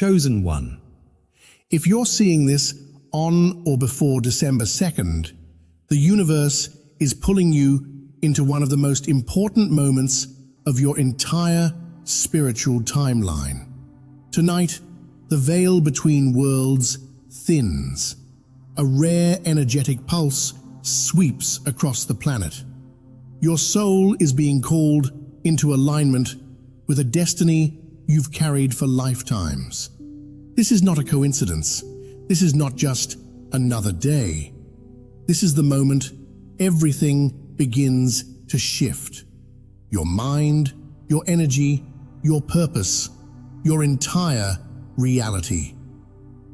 chosen one. If you're seeing this on or before December 2nd, the universe is pulling you into one of the most important moments of your entire spiritual timeline. Tonight, the veil between worlds thins. A rare energetic pulse sweeps across the planet. Your soul is being called into alignment with a destiny you've carried for lifetimes. This is not a coincidence. This is not just another day. This is the moment everything begins to shift. Your mind, your energy, your purpose, your entire reality.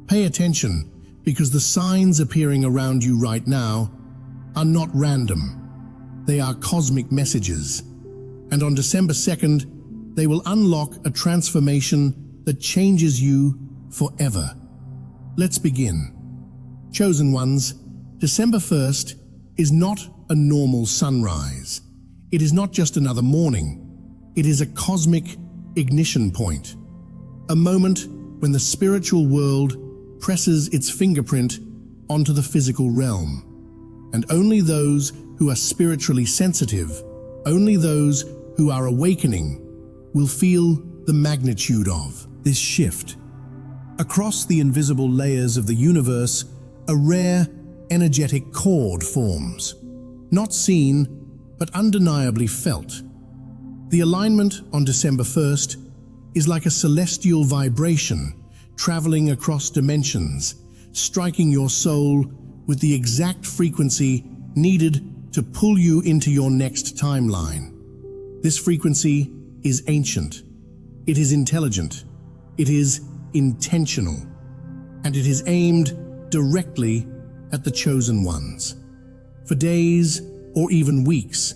Pay attention, because the signs appearing around you right now are not random. They are cosmic messages. And on December 2nd, they will unlock a transformation that changes you forever. Let's begin. Chosen ones, December 1st is not a normal sunrise. It is not just another morning. It is a cosmic ignition point. A moment when the spiritual world presses its fingerprint onto the physical realm. And only those who are spiritually sensitive, only those who are awakening, will feel the magnitude of this shift. Across the invisible layers of the universe, a rare, energetic chord forms. Not seen, but undeniably felt. The alignment on December 1st is like a celestial vibration traveling across dimensions, striking your soul with the exact frequency needed to pull you into your next timeline. This frequency is ancient, it is intelligent, it is intentional, and it is aimed directly at the chosen ones. For days or even weeks,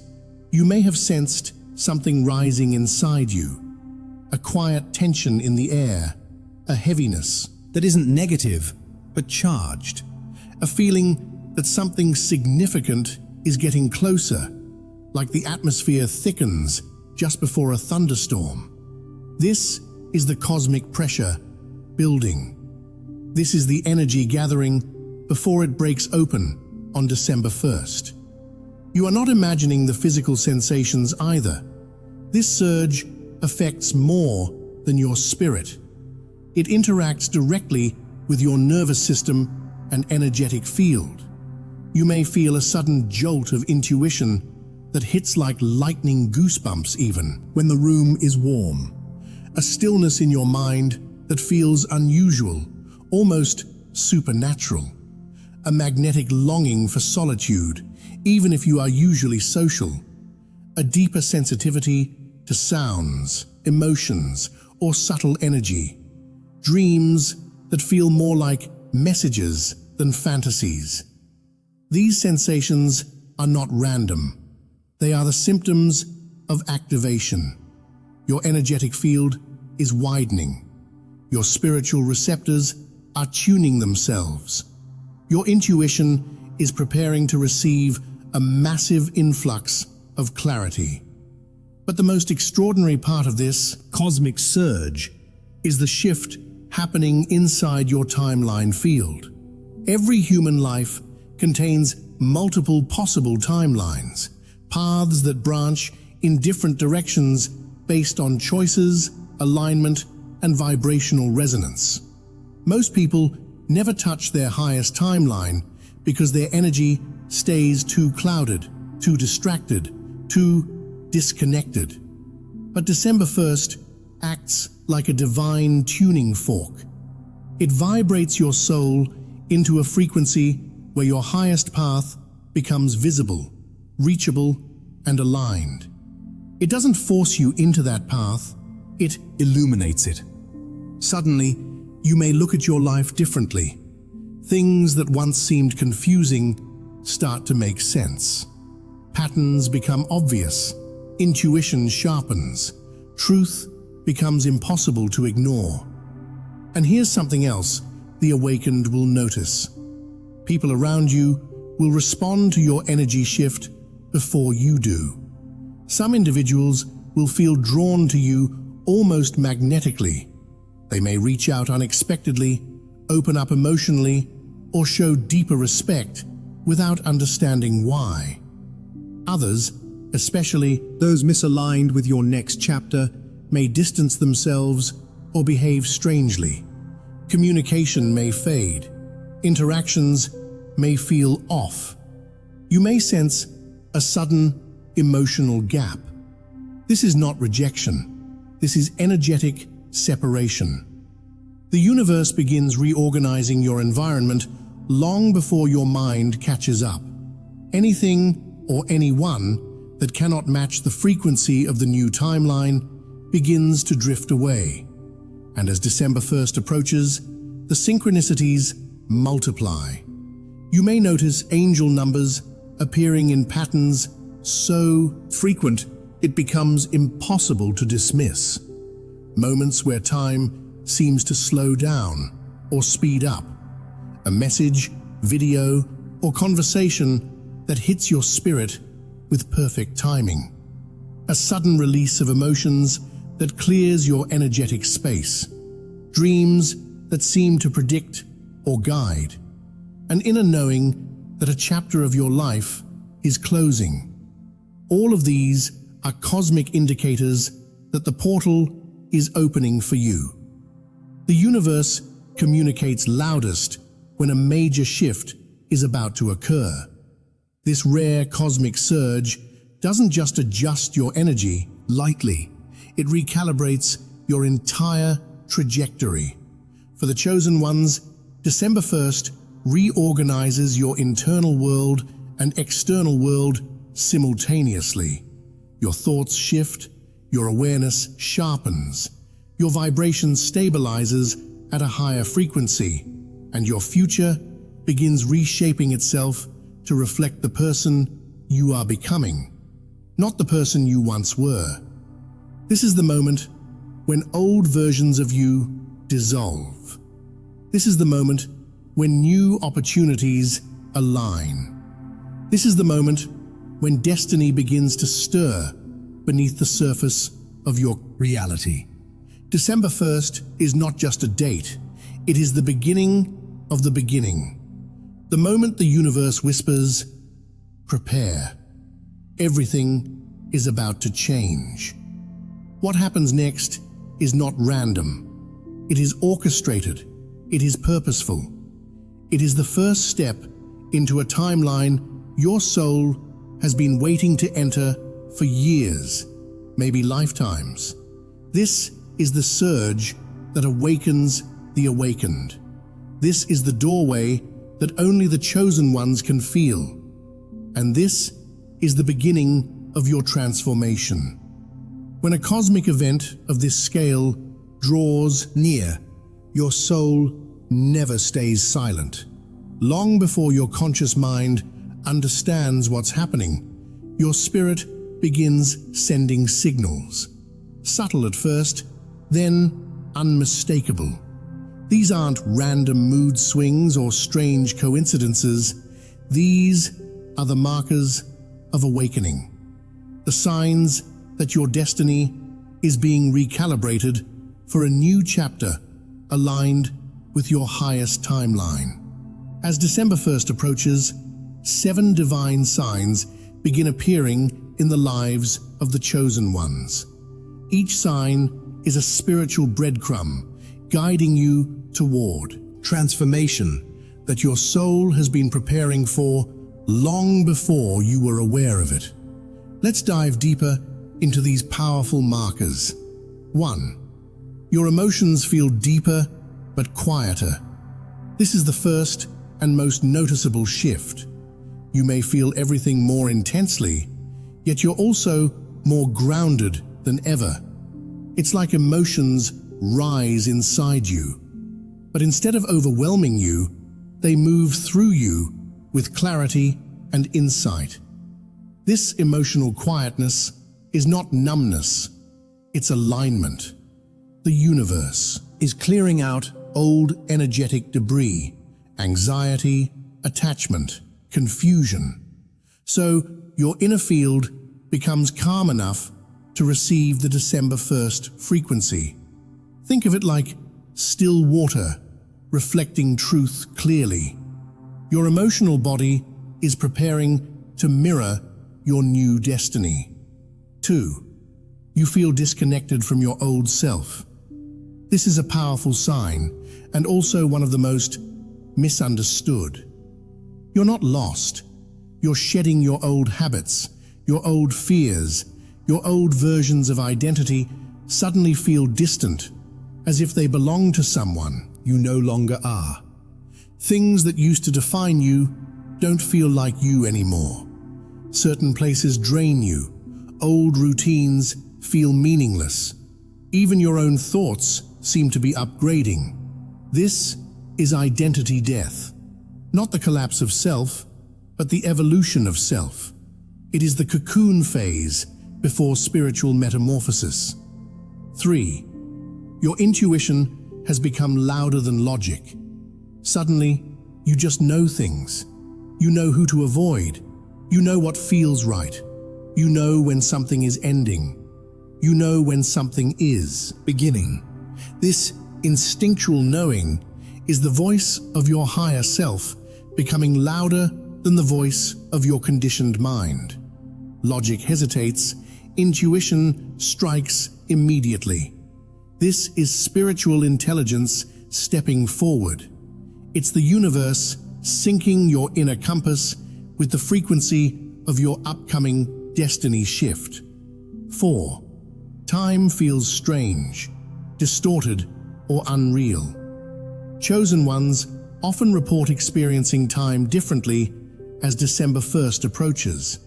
you may have sensed something rising inside you, a quiet tension in the air, a heaviness That isn't negative, but charged. a feeling that something significant is getting closer, like the atmosphere thickens just before a thunderstorm. This is the cosmic pressure building. This is the energy gathering before it breaks open on December 1st. You are not imagining the physical sensations either. This surge affects more than your spirit. It interacts directly with your nervous system and energetic field. You may feel a sudden jolt of intuition that hits like lightning goosebumps even when the room is warm. A stillness in your mind that feels unusual, almost supernatural. A magnetic longing for solitude, even if you are usually social. A deeper sensitivity to sounds, emotions, or subtle energy. Dreams that feel more like messages than fantasies. These sensations are not random. They are the symptoms of activation. Your energetic field is widening. Your spiritual receptors are tuning themselves. Your intuition is preparing to receive a massive influx of clarity. But the most extraordinary part of this cosmic surge is the shift happening inside your timeline field. Every human life contains multiple possible timelines, paths that branch in different directions based on choices, alignment, and vibrational resonance. Most people never touch their highest timeline because their energy stays too clouded, too distracted, too disconnected. But December 1st acts like a divine tuning fork. It vibrates your soul into a frequency where your highest path becomes visible, reachable, and aligned. It doesn't force you into that path, it illuminates it. Suddenly, you may look at your life differently. Things that once seemed confusing start to make sense. Patterns become obvious, intuition sharpens, truth becomes impossible to ignore. And here's something else the awakened will notice. People around you will respond to your energy shift before you do. Some individuals will feel drawn to you almost magnetically, They may reach out unexpectedly, open up emotionally, or show deeper respect without understanding why. Others, especially those misaligned with your next chapter, may distance themselves or behave strangely. Communication may fade. Interactions may feel off. You may sense a sudden emotional gap. This is not rejection. This is energetic separation. The universe begins reorganizing your environment long before your mind catches up. Anything or anyone that cannot match the frequency of the new timeline begins to drift away. And as December 1st approaches, the synchronicities multiply. You may notice angel numbers appearing in patterns so frequent it becomes impossible to dismiss. Moments where time seems to slow down or speed up. A message, video, or conversation that hits your spirit with perfect timing. A sudden release of emotions that clears your energetic space. Dreams that seem to predict or guide. An inner knowing that a chapter of your life is closing. All of these are cosmic indicators that the portal is opening for you. The universe communicates loudest when a major shift is about to occur. This rare cosmic surge doesn't just adjust your energy lightly, it recalibrates your entire trajectory. For the chosen ones, December 1st reorganizes your internal world and external world simultaneously. Your thoughts shift, your awareness sharpens, your vibration stabilizes at a higher frequency, and your future begins reshaping itself to reflect the person you are becoming, not the person you once were. This is the moment when old versions of you dissolve. This is the moment when new opportunities align. This is the moment when destiny begins to stir beneath the surface of your reality. December 1st is not just a date, it is the beginning of the beginning. The moment the universe whispers, prepare. Everything is about to change. What happens next is not random. It is orchestrated. It is purposeful. It is the first step into a timeline your soul has been waiting to enter for years, maybe lifetimes. This is the surge that awakens the awakened. This is the doorway that only the chosen ones can feel. And this is the beginning of your transformation. When a cosmic event of this scale draws near, your soul never stays silent. Long before your conscious mind understands what's happening, your spirit begins sending signals. Subtle at first, then unmistakable. These aren't random mood swings or strange coincidences. These are the markers of awakening. The signs that your destiny is being recalibrated for a new chapter aligned with your highest timeline. As December 1st approaches, 7 divine signs begin appearing in the lives of the chosen ones. Each sign is a spiritual breadcrumb guiding you toward transformation that your soul has been preparing for long before you were aware of it. Let's dive deeper into these powerful markers. 1. Your emotions feel deeper but quieter. This is the first and most noticeable shift. You may feel everything more intensely, yet you're also more grounded than ever. It's like emotions rise inside you, but instead of overwhelming you, they move through you with clarity and insight. This emotional quietness is not numbness, it's alignment. The universe is clearing out old energetic debris, anxiety, attachment, confusion. So your inner field becomes calm enough to receive the December 1st frequency. Think of it like still water, reflecting truth clearly. Your emotional body is preparing to mirror your new destiny. 2. You feel disconnected from your old self. This is a powerful sign, and also one of the most misunderstood. You're not lost. You're shedding your old habits, your old fears, your old versions of identity suddenly feel distant, as if they belong to someone you no longer are. Things that used to define you don't feel like you anymore. Certain places drain you. Old routines feel meaningless. Even your own thoughts seem to be upgrading. This is identity death. Not the collapse of self, but the evolution of self. It is the cocoon phase before spiritual metamorphosis. 3. Your intuition has become louder than logic. Suddenly, you just know things. You know who to avoid. You know what feels right. You know when something is ending. You know when something is beginning. This instinctual knowing is the voice of your higher self becoming louder than the voice of your conditioned mind. Logic hesitates, intuition strikes immediately. This is spiritual intelligence stepping forward. It's the universe syncing your inner compass with the frequency of your upcoming destiny shift. 4. Time feels strange, distorted, or unreal. Chosen ones often report experiencing time differently as December 1st approaches.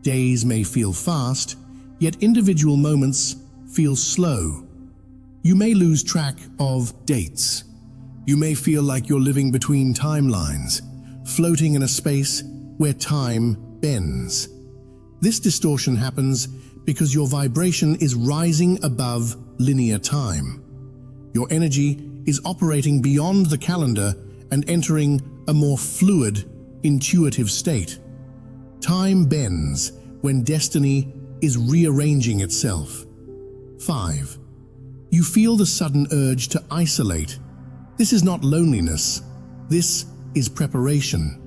Days may feel fast, yet individual moments feel slow. You may lose track of dates. You may feel like you're living between timelines, floating in a space where time bends. This distortion happens because your vibration is rising above linear time. Your energy is operating beyond the calendar and entering a more fluid, intuitive state. Time bends when destiny is rearranging itself. 5. You feel the sudden urge to isolate. This is not loneliness. This is preparation.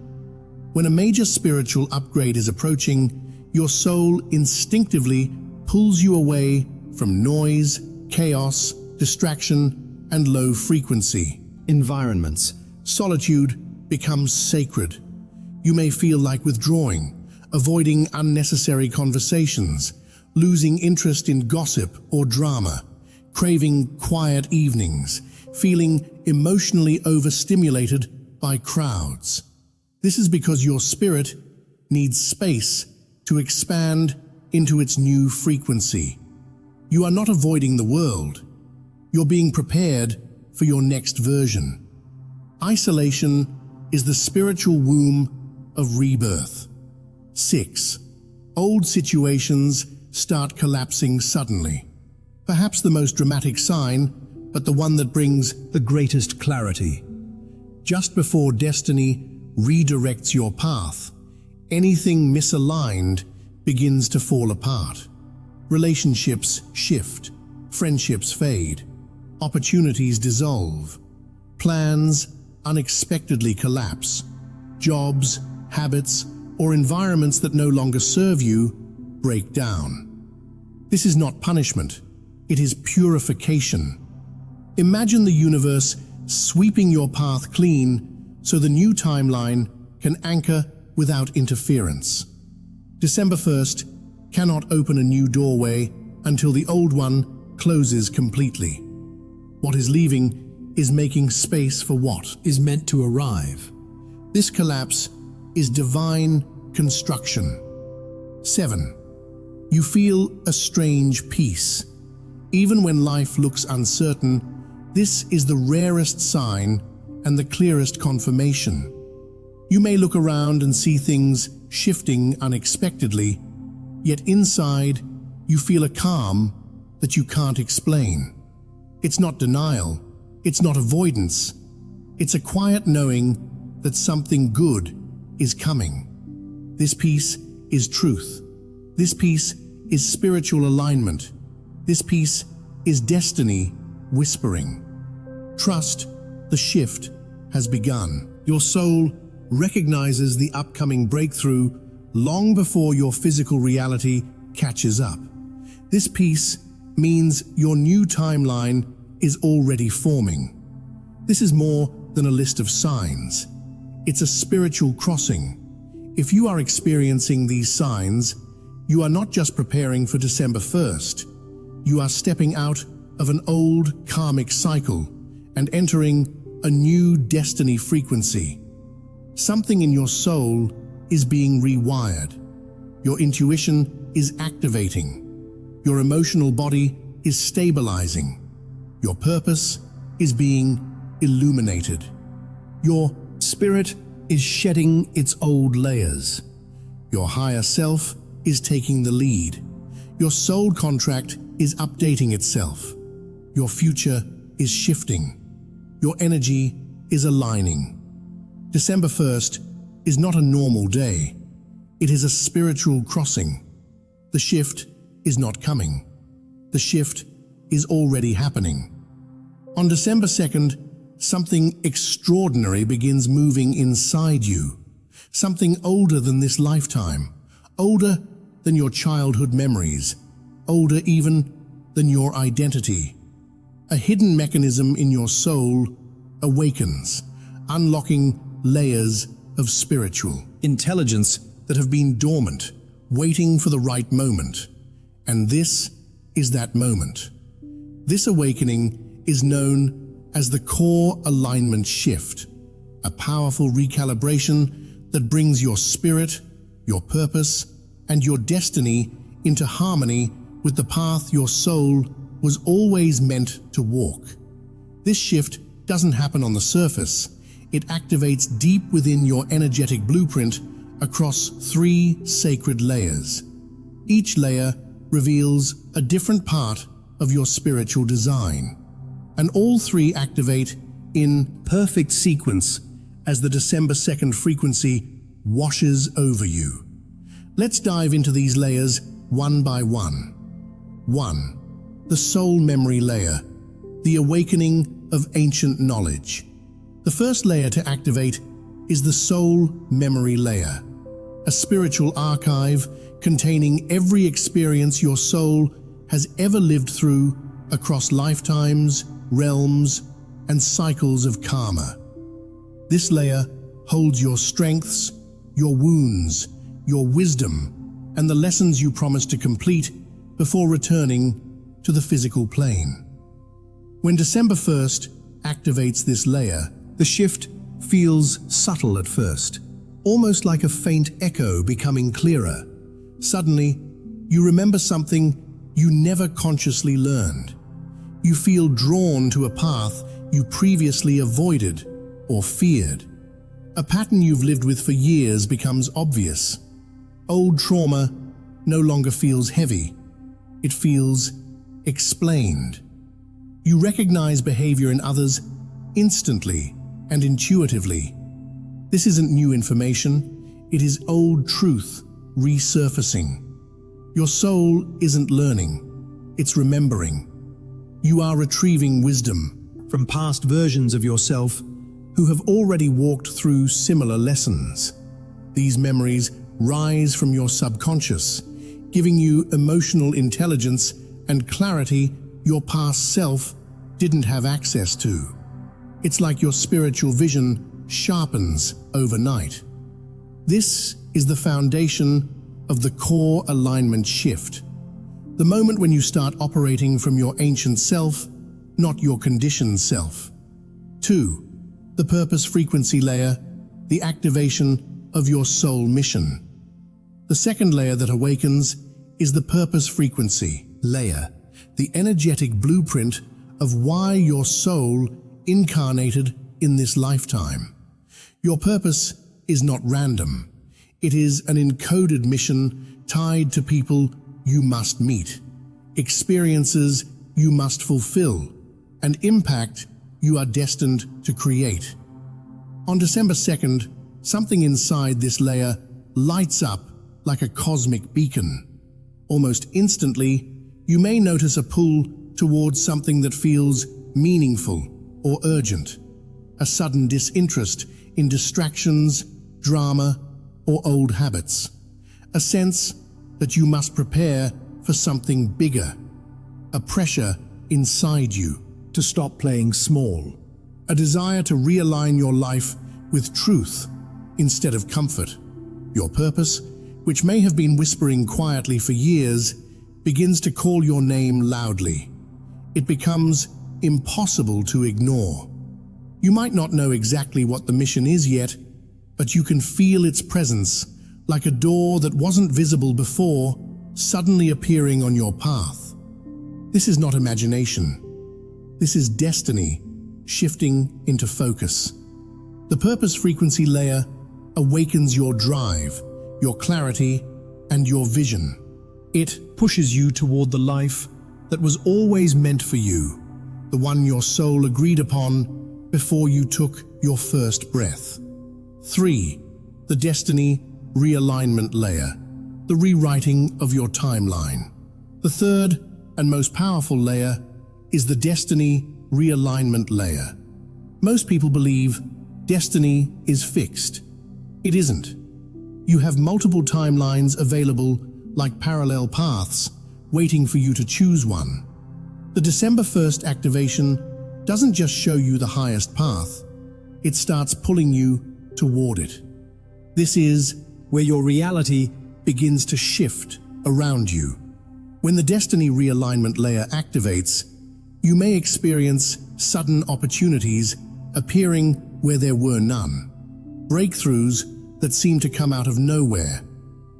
When a major spiritual upgrade is approaching, your soul instinctively pulls you away from noise, chaos, distraction, and low frequency environments. Solitude becomes sacred. You may feel like withdrawing, avoiding unnecessary conversations, losing interest in gossip or drama, craving quiet evenings, feeling emotionally overstimulated by crowds. This is because your spirit needs space to expand into its new frequency. You are not avoiding the world. You're being prepared for your next version. Isolation is the spiritual womb of rebirth. 6. Old situations start collapsing suddenly. Perhaps the most dramatic sign, but the one that brings the greatest clarity. Just before destiny redirects your path, anything misaligned begins to fall apart. Relationships shift, friendships fade, opportunities dissolve, plans unexpectedly collapse, jobs, habits, or environments that no longer serve you break down. This is not punishment, it is purification. Imagine the universe sweeping your path clean so the new timeline can anchor without interference. December 1st cannot open a new doorway until the old one closes completely. What is leaving is making space for what is meant to arrive. This collapse is divine construction. 7. You feel a strange peace. Even when life looks uncertain, this is the rarest sign and the clearest confirmation. You may look around and see things shifting unexpectedly, yet inside you feel a calm that you can't explain. It's not denial, it's not avoidance, it's a quiet knowing that something good is coming. This peace is truth. This peace is spiritual alignment. This peace is destiny whispering. Trust, the shift has begun. Your soul recognizes the upcoming breakthrough long before your physical reality catches up. This piece means your new timeline is already forming. This is more than a list of signs. It's a spiritual crossing. If you are experiencing these signs, you are not just preparing for December 1st. You are stepping out of an old karmic cycle and entering a new destiny frequency. Something in your soul is being rewired. Your intuition is activating. Your emotional body is stabilizing. Your purpose is being illuminated. Your spirit is shedding its old layers. Your higher self is taking the lead. Your soul contract is updating itself. Your future is shifting. Your energy is aligning. December 1st is not a normal day. It is a spiritual crossing. The shift is not coming. The shift is already happening. On December 2nd, something extraordinary begins moving inside you. Something older than this lifetime, older than your childhood memories, older even than your identity. A hidden mechanism in your soul awakens, unlocking layers of spiritual intelligence that have been dormant, waiting for the right moment. And this is that moment. This awakening is known as the core alignment shift, a powerful recalibration that brings your spirit, your purpose, and your destiny into harmony with the path your soul was always meant to walk. This shift doesn't happen on the surface. It activates deep within your energetic blueprint across 3 sacred layers. Each layer reveals a different part of your spiritual design, and all 3 activate in perfect sequence as the December 2nd frequency washes over you. Let's dive into these layers one by one. 1. The soul memory layer, the awakening of ancient knowledge. The first layer to activate is the soul memory layer, a spiritual archive containing every experience your soul has ever lived through across lifetimes, realms, and cycles of karma. This layer holds your strengths, your wounds, your wisdom, and the lessons you promised to complete before returning to the physical plane. When December 1st activates this layer, the shift feels subtle at first, almost like a faint echo becoming clearer. Suddenly, you remember something you never consciously learned. You feel drawn to a path you previously avoided or feared. A pattern you've lived with for years becomes obvious. Old trauma no longer feels heavy. It feels explained. You recognize behavior in others instantly and intuitively. This isn't new information, it is old truth resurfacing. Your soul isn't learning, it's remembering. You are retrieving wisdom from past versions of yourself who have already walked through similar lessons. These memories rise from your subconscious, giving you emotional intelligence and clarity your past self didn't have access to. It's like your spiritual vision sharpens overnight. This is the foundation of the core alignment shift, the moment when you start operating from your ancient self, not your conditioned self. 2. The purpose frequency layer, the activation of your soul mission. The second layer that awakens is the purpose frequency layer, the energetic blueprint of why your soul incarnated in this lifetime. Your purpose is not random. It is an encoded mission tied to people you must meet, experiences you must fulfill, and impact you are destined to create. On December 2nd, something inside this layer lights up like a cosmic beacon. Almost instantly, you may notice a pull towards something that feels meaningful or urgent, a sudden disinterest in distractions, drama, or old habits, a sense that you must prepare for something bigger, a pressure inside you to stop playing small, a desire to realign your life with truth instead of comfort. Your purpose, which may have been whispering quietly for years, begins to call your name loudly. It becomes impossible to ignore. You might not know exactly what the mission is yet, but you can feel its presence, like a door that wasn't visible before, suddenly appearing on your path. This is not imagination. This is destiny shifting into focus. The purpose frequency layer awakens your drive, your clarity, and your vision. It pushes you toward the life that was always meant for you, the one your soul agreed upon before you took your first breath. 3. The destiny realignment layer, the rewriting of your timeline. The third and most powerful layer is the destiny realignment layer. Most people believe destiny is fixed. It isn't. You have multiple timelines available like parallel paths, waiting for you to choose one. The December 1st activation doesn't just show you the highest path, it starts pulling you toward it. This is where your reality begins to shift around you. When the destiny realignment layer activates, you may experience sudden opportunities appearing where there were none, breakthroughs that seem to come out of nowhere,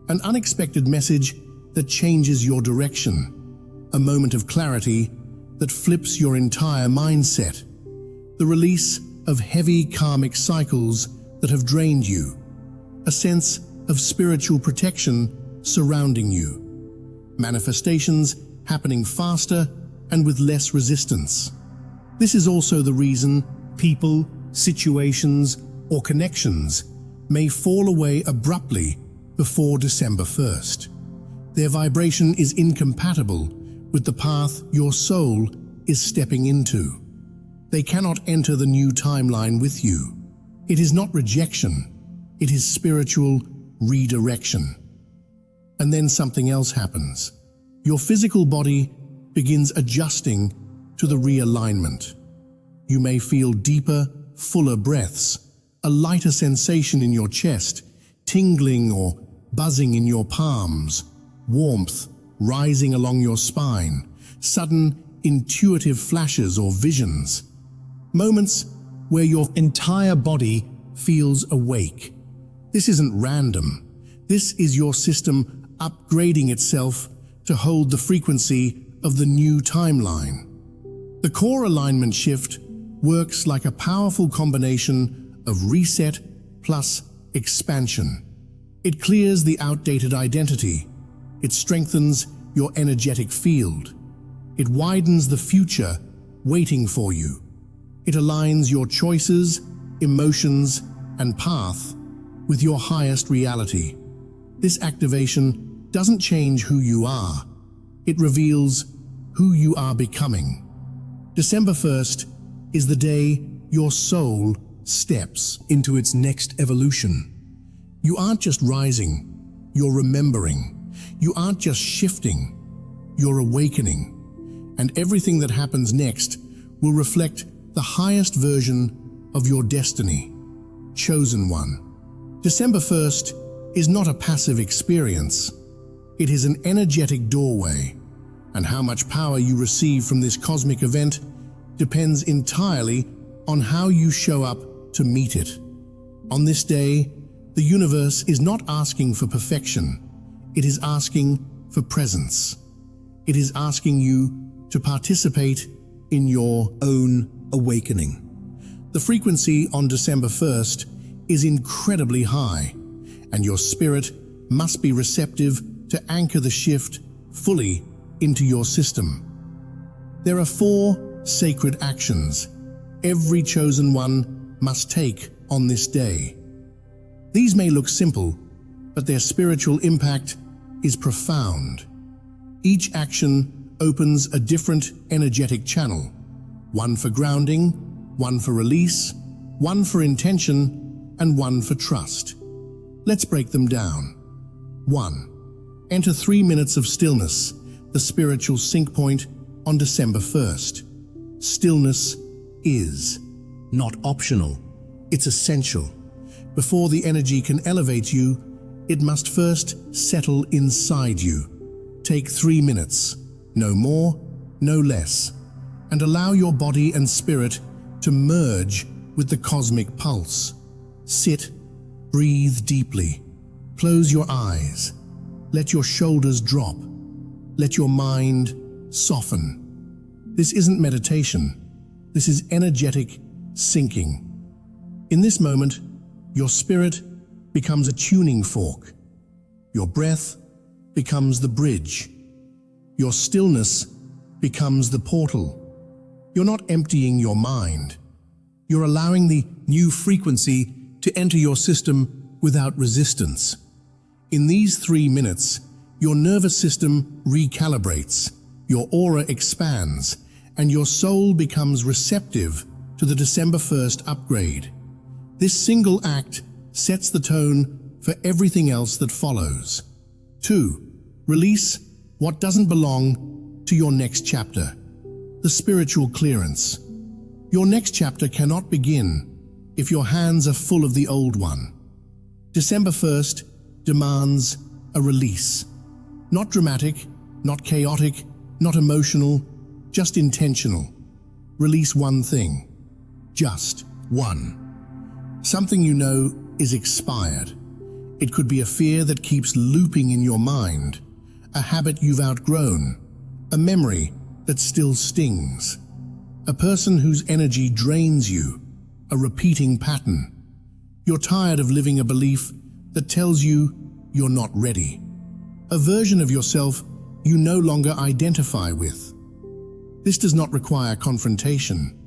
an unexpected message that changes your direction, a moment of clarity that flips your entire mindset, the release of heavy karmic cycles that have drained you, a sense of spiritual protection surrounding you, manifestations happening faster and with less resistance. This is also the reason people, situations, or connections may fall away abruptly before December 1st. Their vibration is incompatible with the path your soul is stepping into. They cannot enter the new timeline with you. It is not rejection, it is spiritual redirection. And then something else happens. Your physical body begins adjusting to the realignment. You may feel deeper, fuller breaths, a lighter sensation in your chest, tingling or buzzing in your palms, warmth rising along your spine, sudden intuitive flashes or visions, moments where your entire body feels awake. This isn't random. This is your system upgrading itself to hold the frequency of the new timeline. The core alignment shift works like a powerful combination of reset plus expansion. It clears the outdated identity. It strengthens your energetic field. It widens the future waiting for you. It aligns your choices, emotions, and path with your highest reality. This activation doesn't change who you are. It reveals who you are becoming. December 1st is the day your soul steps into its next evolution. You aren't just rising, you're remembering. You aren't just shifting, you're awakening. And everything that happens next will reflect the highest version of your destiny, chosen one. December 1st is not a passive experience. It is an energetic doorway, and how much power you receive from this cosmic event depends entirely on how you show up to meet it. On this day, the universe is not asking for perfection. It is asking for presence. It is asking you to participate in your own awakening. The frequency on December 1st is incredibly high, and your spirit must be receptive to anchor the shift fully into your system. There are 4 sacred actions every chosen one must take on this day. These may look simple, but their spiritual impact is profound. Each action opens a different energetic channel, one for grounding, one for release, one for intention, and one for trust. Let's break them down. 1. Enter 3 minutes of stillness, the spiritual sync point on December 1st. Stillness is not optional, it's essential. Before the energy can elevate you, it must first settle inside you. Take 3 minutes, no more, no less, and allow your body and spirit to merge with the cosmic pulse. Sit, breathe deeply, close your eyes, let your shoulders drop, let your mind soften. This isn't meditation, this is energetic syncing. In this moment, your spirit becomes a tuning fork, your breath becomes the bridge, your stillness becomes the portal. You're not emptying your mind, you're allowing the new frequency to enter your system without resistance. In these 3 minutes, your nervous system recalibrates, your aura expands, and your soul becomes receptive to the December 1st upgrade. This single act sets the tone for everything else that follows. 2. Release what doesn't belong to your next chapter. The spiritual clearance. Your next chapter cannot begin if your hands are full of the old one. December 1st demands a release. Not dramatic, not chaotic, not emotional, just intentional. Release one thing. Just one. Something you know is expired. It could be a fear that keeps looping in your mind, a habit you've outgrown, a memory that still stings, a person whose energy drains you, a repeating pattern. You're tired of living a belief that tells you you're not ready, a version of yourself you no longer identify with. This does not require confrontation.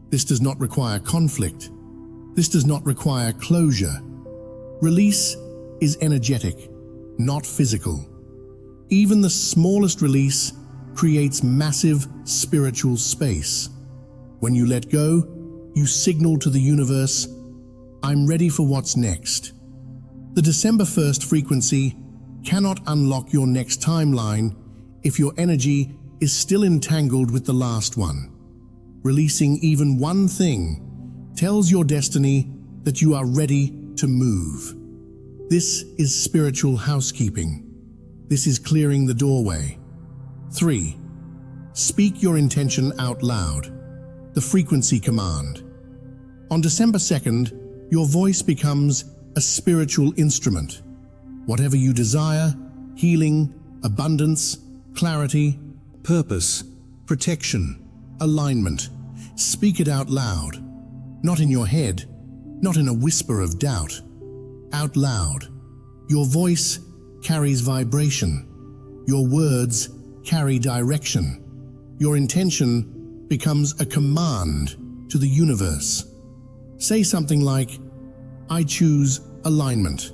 This does not require conflict. This does not require closure. Release is energetic, not physical. Even the smallest release creates massive spiritual space. When you let go, you signal to the universe, I'm ready for what's next. The December 1st frequency cannot unlock your next timeline if your energy is still entangled with the last one. Releasing even one thing tells your destiny that you are ready to move. This is spiritual housekeeping. This is clearing the doorway. 3. Speak your intention out loud. The frequency command. On December 2nd, your voice becomes a spiritual instrument. Whatever you desire, healing, abundance, clarity, purpose, protection, alignment, speak it out loud. Not in your head, not in a whisper of doubt. Out loud. Your voice carries vibration. Your words carry direction. Your intention becomes a command to the universe. Say something like, I choose alignment.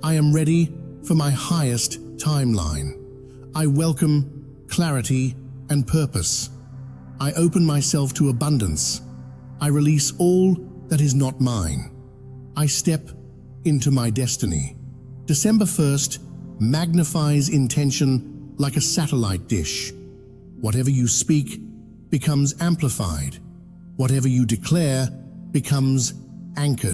I am ready for my highest timeline. I welcome clarity and purpose. I open myself to abundance. I release all that is not mine. I step into my destiny. December 1st magnifies intention like a satellite dish. Whatever you speak becomes amplified. Whatever you declare becomes anchored.